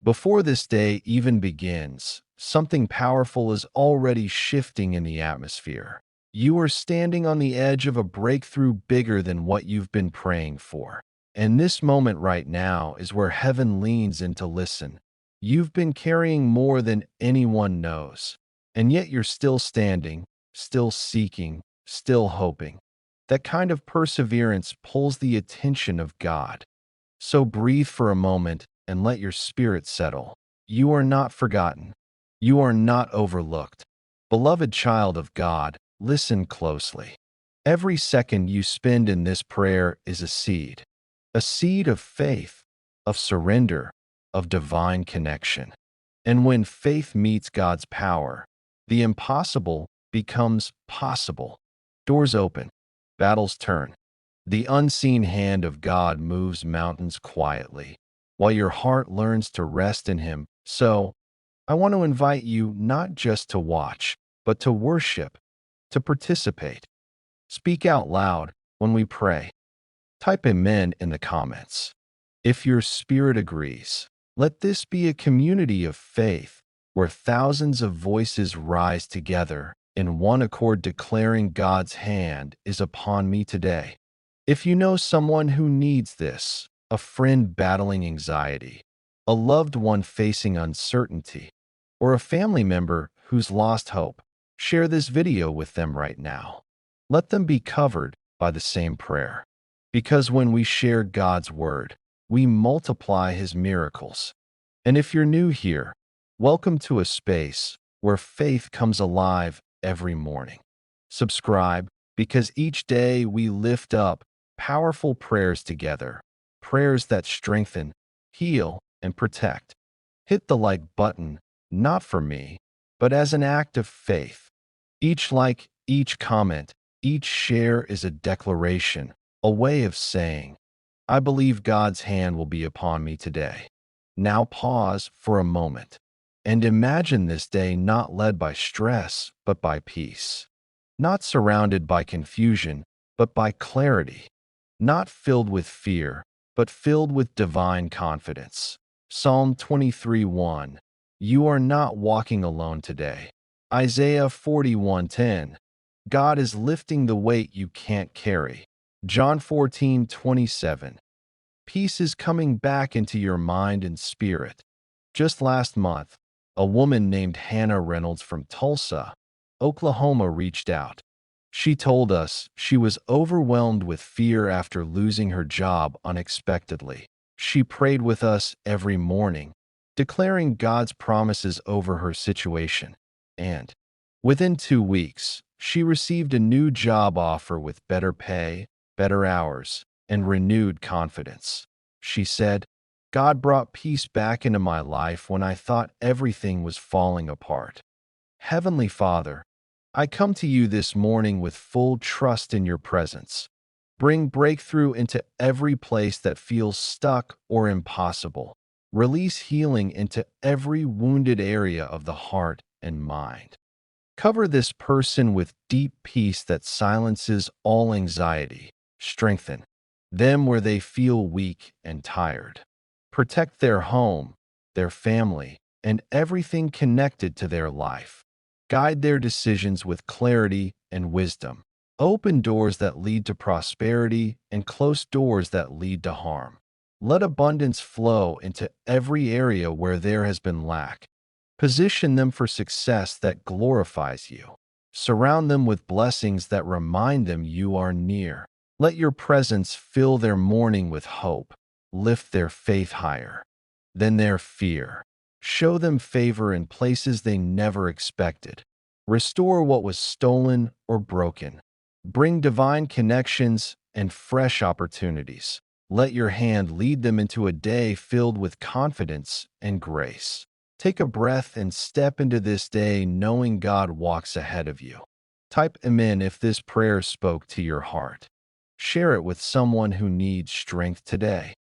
Before this day even begins, something powerful is already shifting in the atmosphere. You are standing on the edge of a breakthrough bigger than what you've been praying for. And this moment right now is where heaven leans in to listen. You've been carrying more than anyone knows, and yet you're still standing, still seeking, still hoping. That kind of perseverance pulls the attention of God. So breathe for a moment and let your spirit settle. You are not forgotten. You are not overlooked. Beloved child of God, listen closely. Every second you spend in this prayer is a seed of faith, of surrender, of divine connection. And when faith meets God's power, the impossible becomes possible. Doors open, battles turn. The unseen hand of God moves mountains quietly, while your heart learns to rest in Him. So, I want to invite you not just to watch, but to worship, to participate. Speak out loud when we pray. Type amen in the comments. If your spirit agrees, let this be a community of faith where thousands of voices rise together in one accord declaring God's hand is upon me today. If you know someone who needs this, a friend battling anxiety, a loved one facing uncertainty, or a family member who's lost hope, share this video with them right now. Let them be covered by the same prayer. Because when we share God's word, we multiply His miracles. And if you're new here, welcome to a space where faith comes alive every morning. Subscribe, because each day we lift up powerful prayers together, prayers that strengthen, heal, and protect. Hit the like button, not for me, but as an act of faith. Each like, each comment, each share is a declaration, a way of saying, I believe God's hand will be upon me today. Now pause for a moment and imagine this day not led by stress, but by peace. Not surrounded by confusion, but by clarity. Not filled with fear, but filled with divine confidence. Psalm 23:1. You are not walking alone today. Isaiah 41:10. God is lifting the weight you can't carry. John 14:27. Peace is coming back into your mind and spirit. Just last month, a woman named Hannah Reynolds from Tulsa, Oklahoma reached out. She told us she was overwhelmed with fear after losing her job unexpectedly. She prayed with us every morning, declaring God's promises over her situation. And within 2 weeks, she received a new job offer with better pay, better hours, and renewed confidence. She said, God brought peace back into my life when I thought everything was falling apart. Heavenly Father, I come to you this morning with full trust in your presence. Bring breakthrough into every place that feels stuck or impossible. Release healing into every wounded area of the heart and mind. Cover this person with deep peace that silences all anxiety. Strengthen them where they feel weak and tired. Protect their home, their family, and everything connected to their life. Guide their decisions with clarity and wisdom. Open doors that lead to prosperity and close doors that lead to harm. Let abundance flow into every area where there has been lack. Position them for success that glorifies you. Surround them with blessings that remind them you are near. Let your presence fill their morning with hope. Lift their faith higher than their fear. Show them favor in places they never expected. Restore what was stolen or broken. Bring divine connections and fresh opportunities. Let your hand lead them into a day filled with confidence and grace. Take a breath and step into this day knowing God walks ahead of you. Type amen if this prayer spoke to your heart. Share it with someone who needs strength today.